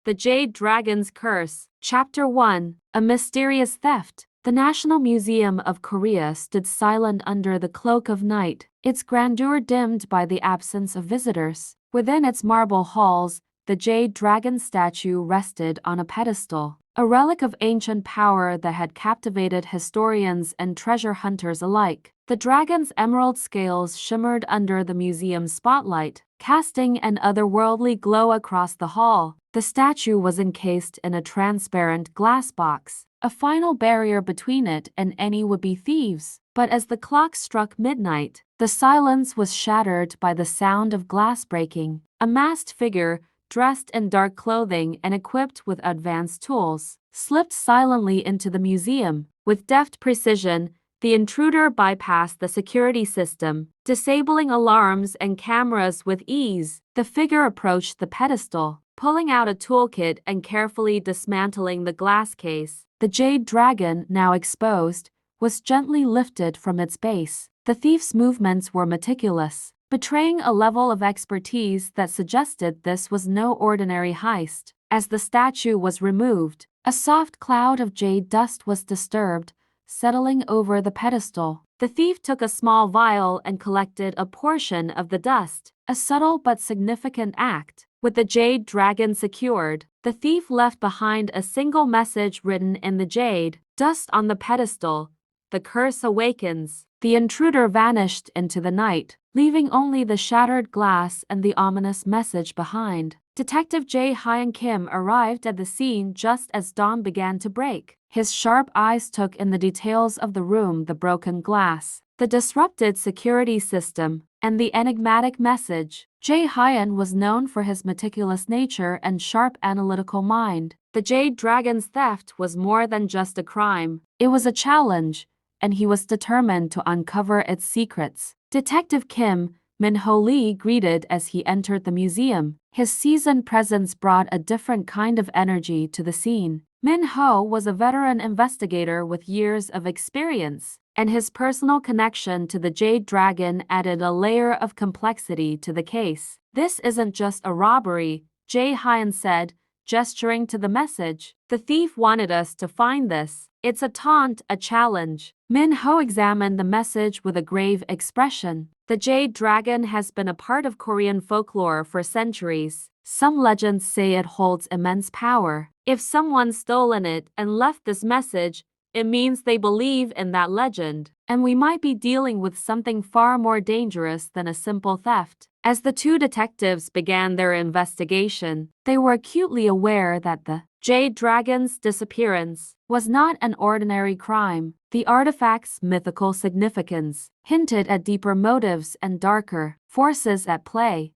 The Jade Dragon's Curse. Chapter 1. A Mysterious Theft. The National Museum of Korea stood silent under the cloak of night, its grandeur dimmed by the absence of visitors. Within its marble halls, the Jade Dragon statue rested on a pedestal, a relic of ancient power that had captivated historians and treasure hunters alike. The dragon's emerald scales shimmered under the museum's spotlight, casting an otherworldly glow across the hall. The statue was encased in a transparent glass box, a final barrier between it and any would-be thieves. But as the clock struck midnight, the silence was shattered by the sound of glass breaking. A masked figure, dressed in dark clothing and equipped with advanced tools, slipped silently into the museum. With deft precision, the intruder bypassed the security system, disabling alarms and cameras with ease. The figure approached the pedestal, pulling out a toolkit and carefully dismantling the glass case. The Jade Dragon, now exposed, was gently lifted from its base. The thief's movements were meticulous, betraying a level of expertise that suggested this was no ordinary heist. As the statue was removed, a soft cloud of jade dust was disturbed, settling over the pedestal. The thief took a small vial and collected a portion of the dust, a subtle but significant act. With the Jade Dragon secured, the thief left behind a single message written in the jade dust on the pedestal: "The curse awakens." The intruder vanished into the night, leaving only the shattered glass and the ominous message behind. Detective Jae-hyun Kim arrived at the scene just as dawn began to break. His sharp eyes took in the details of the room: the broken glass, the disrupted security system, and the enigmatic message. Jae-hyun was known for his meticulous nature and sharp analytical mind. The Jade Dragon's theft was more than just a crime. It was a challenge, and he was determined to uncover its secrets. Detective Kim Min-ho Lee greeted as he entered the museum. His seasoned presence brought a different kind of energy to the scene. Min-ho was a veteran investigator with years of experience, and his personal connection to the Jade Dragon added a layer of complexity to the case. "This isn't just a robbery," Jae-hyun said, gesturing to the message. "The thief wanted us to find this. It's a taunt, a challenge." Min-ho examined the message with a grave expression. The Jade Dragon has been a part of Korean folklore for centuries. Some legends say it holds immense power. If someone's stolen it and left this message, it means they believe in that legend, and we might be dealing with something far more dangerous than a simple theft. As the two detectives began their investigation, they were acutely aware that the Jade Dragon's disappearance was not an ordinary crime. The artifact's mythical significance hinted at deeper motives and darker forces at play.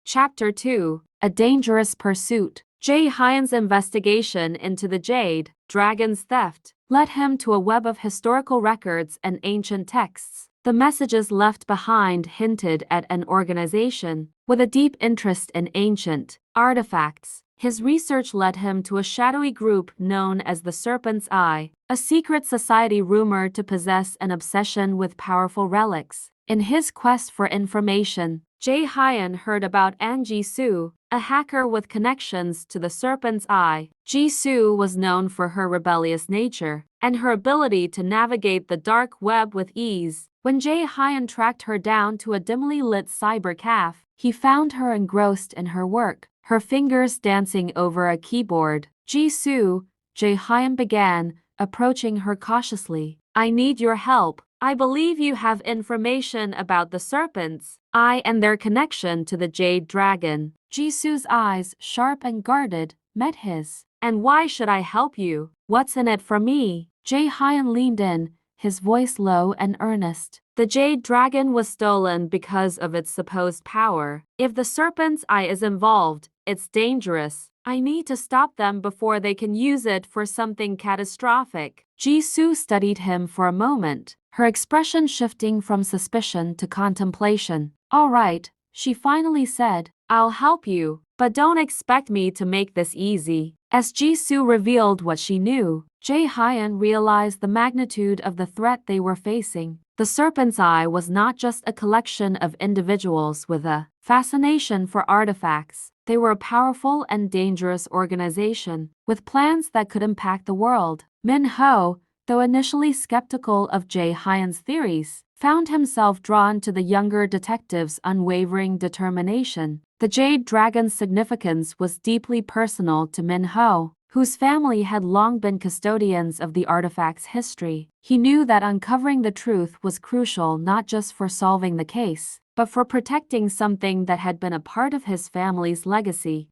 Chapter 2. A Dangerous Pursuit. Jae-hyun's investigation into the Jade Dragon's theft led him to a web of historical records and ancient texts. The messages left behind hinted at an organization with a deep interest in ancient artifacts. His research led him to a shadowy group known as the Serpent's Eye, a secret society rumored to possess an obsession with powerful relics. In his quest for information, Jae-hyun heard about An Ji-soo, a hacker with connections to the Serpent's Eye. Ji-soo was known for her rebellious nature and her ability to navigate the dark web with ease. When Jae-hyun tracked her down to a dimly lit cyber cafe, he found her engrossed in her work, her fingers dancing over a keyboard. "Ji-soo," Jae-hyun began, approaching her cautiously. "I need your help. I believe you have information about the Serpent's Eye and their connection to the Jade Dragon." Ji-soo's eyes, sharp and guarded, met his. "And why should I help you? What's in it for me?" Jae-hyun leaned in, his voice low and earnest. "The Jade Dragon was stolen because of its supposed power. If the Serpent's Eye is involved, it's dangerous. I need to stop them before they can use it for something catastrophic." Ji-soo studied him for a moment, her expression shifting from suspicion to contemplation. "All right," she finally said. "I'll help you, but don't expect me to make this easy." As Ji-soo revealed what she knew, Jae-hyun realized the magnitude of the threat they were facing. The Serpent's Eye was not just a collection of individuals with a fascination for artifacts. They were a powerful and dangerous organization, with plans that could impact the world. Min-ho, though initially skeptical of Jae-hyun's theories, found himself drawn to the younger detective's unwavering determination. The Jade Dragon's significance was deeply personal to Min-ho, whose family had long been custodians of the artifact's history. He knew that uncovering the truth was crucial not just for solving the case, but for protecting something that had been a part of his family's legacy.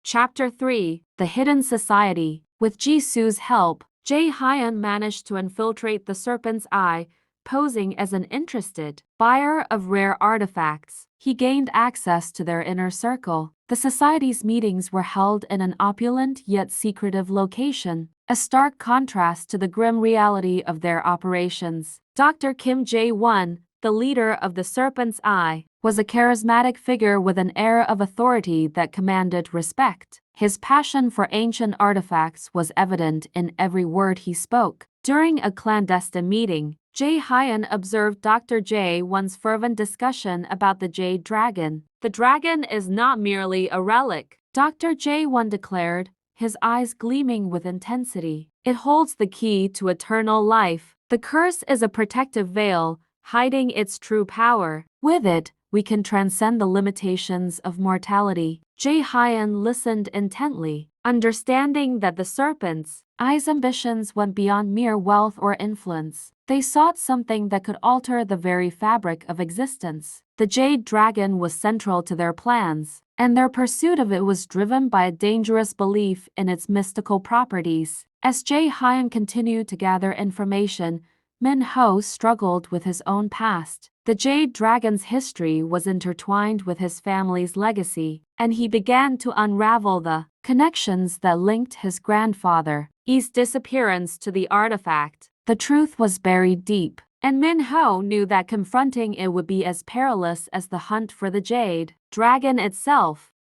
Chapter 3: The Hidden Society. With Jisoo's help, Jae-hyun managed to infiltrate the Serpent's Eye, posing as an interested buyer of rare artifacts. He gained access to their inner circle. The society's meetings were held in an opulent yet secretive location, a stark contrast to the grim reality of their operations. Dr. Kim Jae-won, the leader of the Serpent's Eye, was a charismatic figure with an air of authority that commanded respect. His passion for ancient artifacts was evident in every word he spoke. During a clandestine meeting, Jae-hyun observed Dr. Jae-won's fervent discussion about the Jade Dragon. "The dragon is not merely a relic," Dr. Jae-won declared, his eyes gleaming with intensity. "It holds the key to eternal life. The curse is a protective veil, hiding its true power. With it, we can transcend the limitations of mortality." Jae-hyun listened intently, understanding that the Serpent's Eye's ambitions went beyond mere wealth or influence. They sought something that could alter the very fabric of existence. The Jade Dragon was central to their plans, and their pursuit of it was driven by a dangerous belief in its mystical properties. As Jae-hyun continued to gather information, Min-ho struggled with his own past. The Jade Dragon's history was intertwined with his family's legacy, and he began to unravel the connections that linked his grandfather's disappearance to the artifact. The truth was buried deep, and Min-ho knew that confronting it would be as perilous as the hunt for the Jade Dragon itself.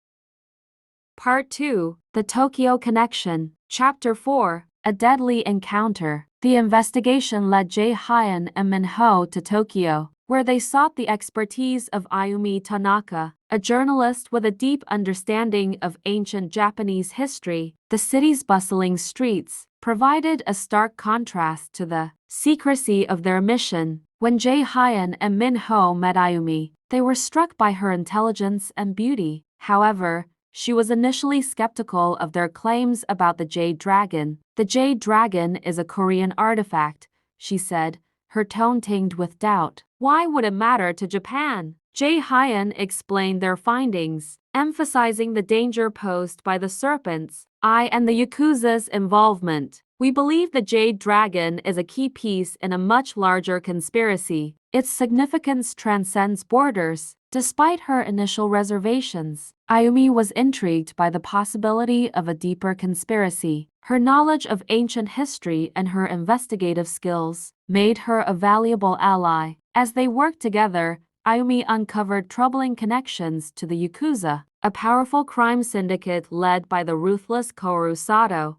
Part 2: The Tokyo Connection. Chapter 4: A Deadly Encounter. The investigation led Jae-hyun and Min-ho to Tokyo, where they sought the expertise of Ayumi Tanaka, a journalist with a deep understanding of ancient Japanese history. The city's bustling streets provided a stark contrast to the secrecy of their mission. When Jae-hyun and Min-ho met Ayumi, they were struck by her intelligence and beauty. However, she was initially skeptical of their claims about the Jade Dragon. "The Jade Dragon is a Korean artifact," she said, her tone tinged with doubt. "Why would it matter to Japan?" Jae-hyun explained their findings, emphasizing the danger posed by the Serpent's Eye and the Yakuza's involvement. "We believe the Jade Dragon is a key piece in a much larger conspiracy. Its significance transcends borders." Despite her initial reservations, Ayumi was intrigued by the possibility of a deeper conspiracy. Her knowledge of ancient history and her investigative skills made her a valuable ally. As they worked together, Ayumi uncovered troubling connections to the Yakuza, a powerful crime syndicate led by the ruthless Kaoru Sato.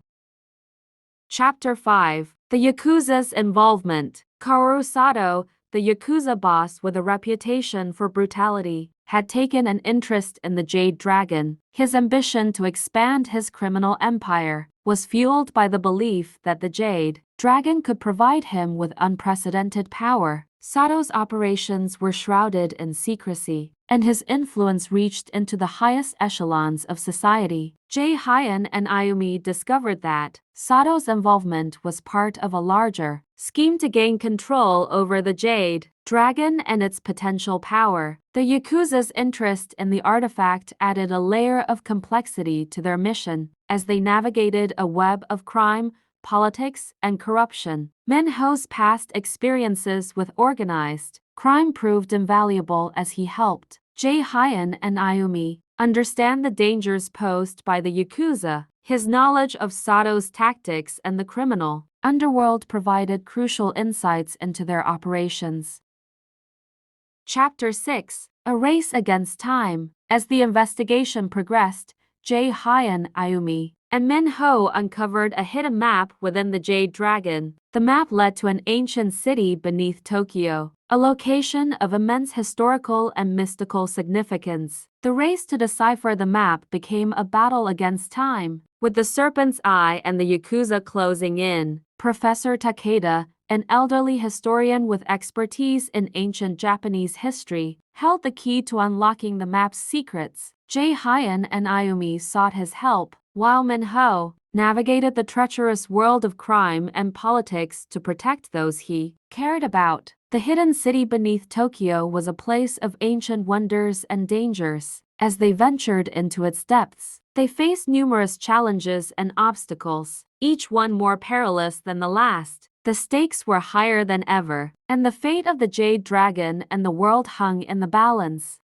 Chapter 5: The Yakuza's Involvement. Kaoru Sato, the Yakuza boss with a reputation for brutality, had taken an interest in the Jade Dragon. His ambition to expand his criminal empire was fueled by the belief that the Jade Dragon could provide him with unprecedented power. Sato's operations were shrouded in secrecy, and his influence reached into the highest echelons of society. Jae-hyun and Ayumi discovered that Sato's involvement was part of a larger scheme to gain control over the Jade Dragon and its potential power. The Yakuza's interest in the artifact added a layer of complexity to their mission as they navigated a web of crime, politics, and corruption. Min-ho's past experiences with organized crime proved invaluable as he helped Jae-hyun and Ayumi understand the dangers posed by the Yakuza. His knowledge of Sato's tactics and the criminal underworld provided crucial insights into their operations. Chapter 6: A Race Against Time. As the investigation progressed, Jae-hyun, Ayumi, and Min-ho uncovered a hidden map within the Jade Dragon. The map led to an ancient city beneath Tokyo, a location of immense historical and mystical significance. The race to decipher the map became a battle against time. With the Serpent's Eye and the Yakuza closing in, Professor Takeda, an elderly historian with expertise in ancient Japanese history, held the key to unlocking the map's secrets. Jae-hyun and Ayumi sought his help, while Min-ho navigated the treacherous world of crime and politics to protect those he cared about. The hidden city beneath Tokyo was a place of ancient wonders and dangers. As they ventured into its depths, they faced numerous challenges and obstacles, each one more perilous than the last. The stakes were higher than ever, and the fate of the Jade Dragon and the world hung in the balance.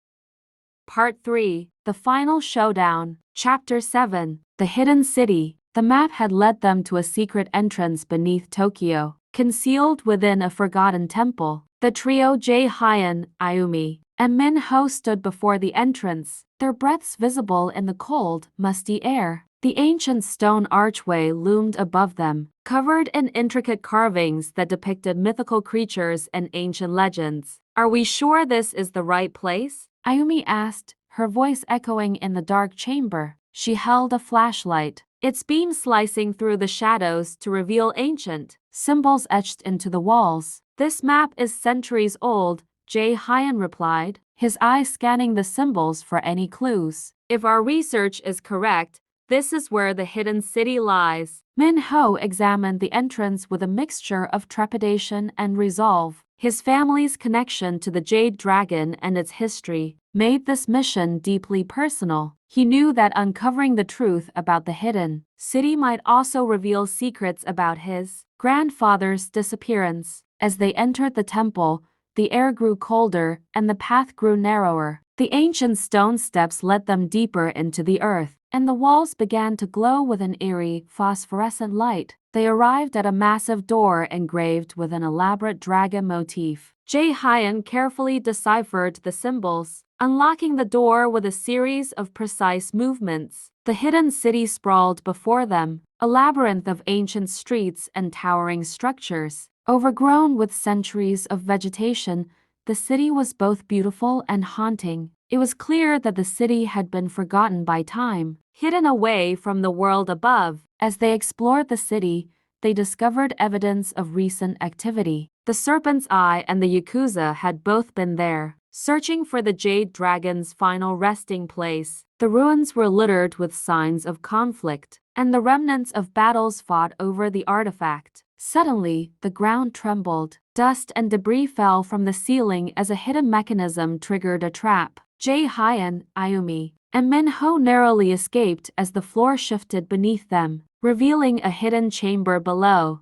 Part 3. The Final Showdown. Chapter 7. The Hidden City. The map had led them to a secret entrance beneath Tokyo, concealed within a forgotten temple. The trio Jae-hyun, Ayumi, and Min-ho stood before the entrance, their breaths visible in the cold, musty air. The ancient stone archway loomed above them, covered in intricate carvings that depicted mythical creatures and ancient legends. "Are we sure this is the right place?" Ayumi asked, her voice echoing in the dark chamber. She held a flashlight, its beam slicing through the shadows to reveal ancient symbols etched into the walls. "This map is centuries old," Jae-hyun replied, his eyes scanning the symbols for any clues. "If our research is correct, this is where the hidden city lies." Min-ho examined the entrance with a mixture of trepidation and resolve. His family's connection to the Jade Dragon and its history made this mission deeply personal. He knew that uncovering the truth about the hidden city might also reveal secrets about his grandfather's disappearance. As they entered the temple, the air grew colder and the path grew narrower. The ancient stone steps led them deeper into the earth, and the walls began to glow with an eerie, phosphorescent light. They arrived at a massive door engraved with an elaborate dragon motif. Jae-hyun carefully deciphered the symbols, unlocking the door with a series of precise movements. The hidden city sprawled before them, a labyrinth of ancient streets and towering structures. Overgrown with centuries of vegetation, the city was both beautiful and haunting. It was clear that the city had been forgotten by time, hidden away from the world above. As they explored the city, they discovered evidence of recent activity. The Serpent's Eye and the Yakuza had both been there, searching for the Jade Dragon's final resting place. The ruins were littered with signs of conflict, and the remnants of battles fought over the artifact. Suddenly, the ground trembled. Dust and debris fell from the ceiling as a hidden mechanism triggered a trap. Jae-hyun, Ayumi, and Min-ho narrowly escaped as the floor shifted beneath them, revealing a hidden chamber below.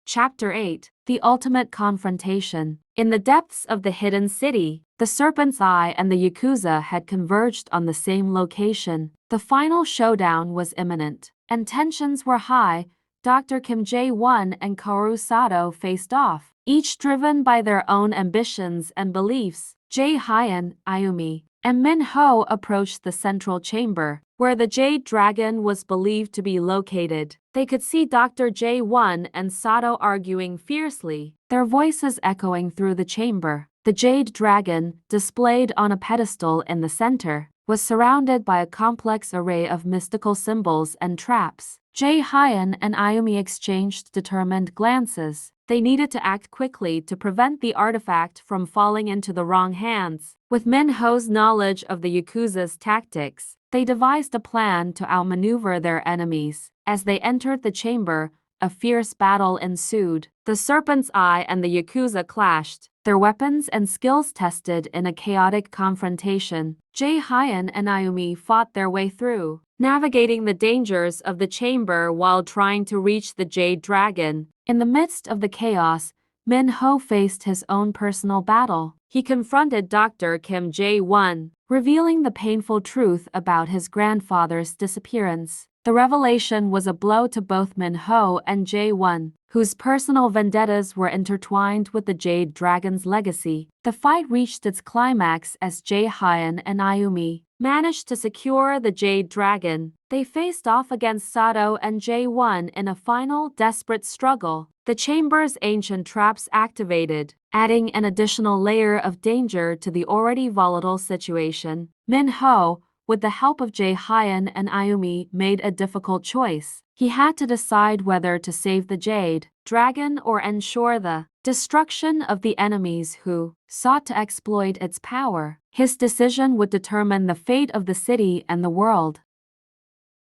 Chapter 8. The Ultimate Confrontation. In the depths of the hidden city, the Serpent's Eye and the Yakuza had converged on the same location. The final showdown was imminent, and tensions were high. Dr. Kim Jae-won and Kaoru Sato faced off, each driven by their own ambitions and beliefs. Jae-hyun, Ayumi, and Min-ho approached the central chamber, where the Jade Dragon was believed to be located. They could see Dr. Jae-won and Sato arguing fiercely, their voices echoing through the chamber. The Jade Dragon, displayed on a pedestal in the center, was surrounded by a complex array of mystical symbols and traps. Jae-hyun and Ayumi exchanged determined glances. They needed to act quickly to prevent the artifact from falling into the wrong hands. With Min-ho's knowledge of the Yakuza's tactics, they devised a plan to outmaneuver their enemies. As they entered the chamber, a fierce battle ensued. The Serpent's Eye and the Yakuza clashed, their weapons and skills tested in a chaotic confrontation. Jae-hyun and Ayumi fought their way through, navigating the dangers of the chamber while trying to reach the Jade Dragon. In the midst of the chaos, Min-ho faced his own personal battle. He confronted Dr. Kim Jae-won, revealing the painful truth about his grandfather's disappearance. The revelation was a blow to both Min-ho and Jae-won, whose personal vendettas were intertwined with the Jade Dragon's legacy. The fight reached its climax as Jae-hyun and Ayumi managed to secure the Jade Dragon. They faced off against Sato and Jae-hyun in a final, desperate struggle. The chamber's ancient traps activated, adding an additional layer of danger to the already volatile situation. Min-ho, with the help of Jae-hyun and Ayumi, made a difficult choice. He had to decide whether to save the Jade Dragon or ensure the destruction of the enemies who sought to exploit its power. His decision would determine the fate of the city and the world.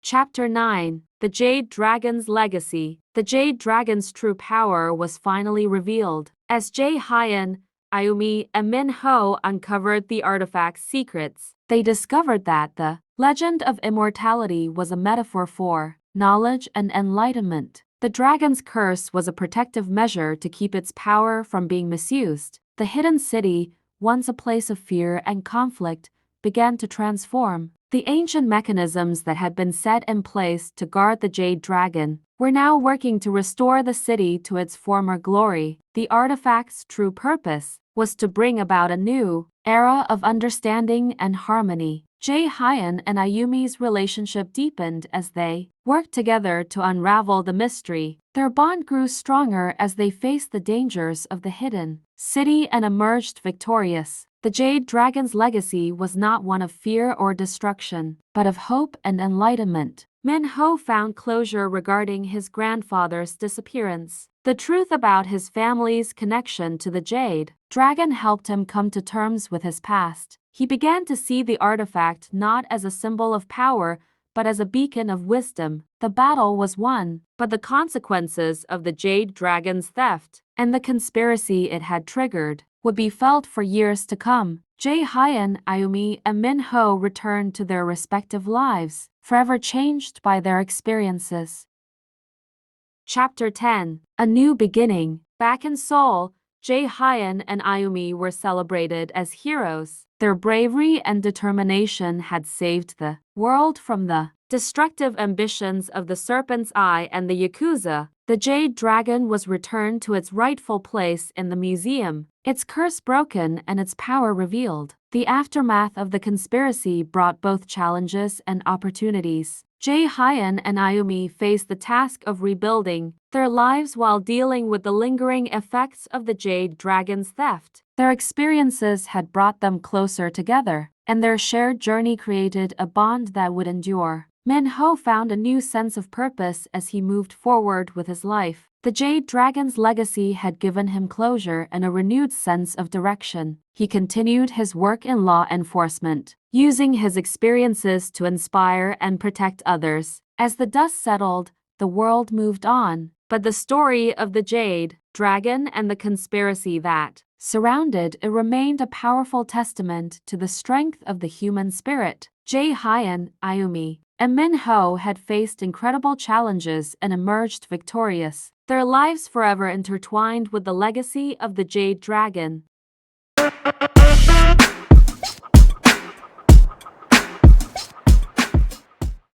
Chapter 9. The Jade Dragon's Legacy. The Jade Dragon's true power was finally revealed. As Jae-hyun, Ayumi, and Min-ho uncovered the artifact's secrets, they discovered that the legend of immortality was a metaphor for knowledge and enlightenment. The dragon's curse was a protective measure to keep its power from being misused. The hidden city, once a place of fear and conflict, began to transform. The ancient mechanisms that had been set in place to guard the Jade Dragon were now working to restore the city to its former glory. The artifact's true purpose was to bring about a new era of understanding and harmony. Jae-hyun and Ayumi's relationship deepened as they worked together to unravel the mystery. Their bond grew stronger as they faced the dangers of the hidden city and emerged victorious. The Jade Dragon's legacy was not one of fear or destruction, but of hope and enlightenment. Min-ho found closure regarding his grandfather's disappearance. The truth about his family's connection to the Jade Dragon helped him come to terms with his past. He began to see the artifact not as a symbol of power, but as a beacon of wisdom. The battle was won, but the consequences of the Jade Dragon's theft and the conspiracy it had triggered would be felt for years to come. Jae-hyun, Ayumi, and Min-ho returned to their respective lives, forever changed by their experiences. Chapter 10. A New Beginning. Back in Seoul, Jae-hyun and Ayumi were celebrated as heroes. Their bravery and determination had saved the world from the destructive ambitions of the Serpent's Eye and the Yakuza. The Jade Dragon was returned to its rightful place in the museum, its curse broken and its power revealed. The aftermath of the conspiracy brought both challenges and opportunities. Jae-hyun and Ayumi faced the task of rebuilding their lives while dealing with the lingering effects of the Jade Dragon's theft. Their experiences had brought them closer together, and their shared journey created a bond that would endure. Min-ho found a new sense of purpose as he moved forward with his life. The Jade Dragon's legacy had given him closure and a renewed sense of direction. He continued his work in law enforcement, using his experiences to inspire and protect others. As the dust settled, the world moved on, but the story of the Jade Dragon and the conspiracy that surrounded it remained a powerful testament to the strength of the human spirit. Jae-hyun, Ayumi, and Min-ho had faced incredible challenges and emerged victorious, their lives forever intertwined with the legacy of the Jade Dragon.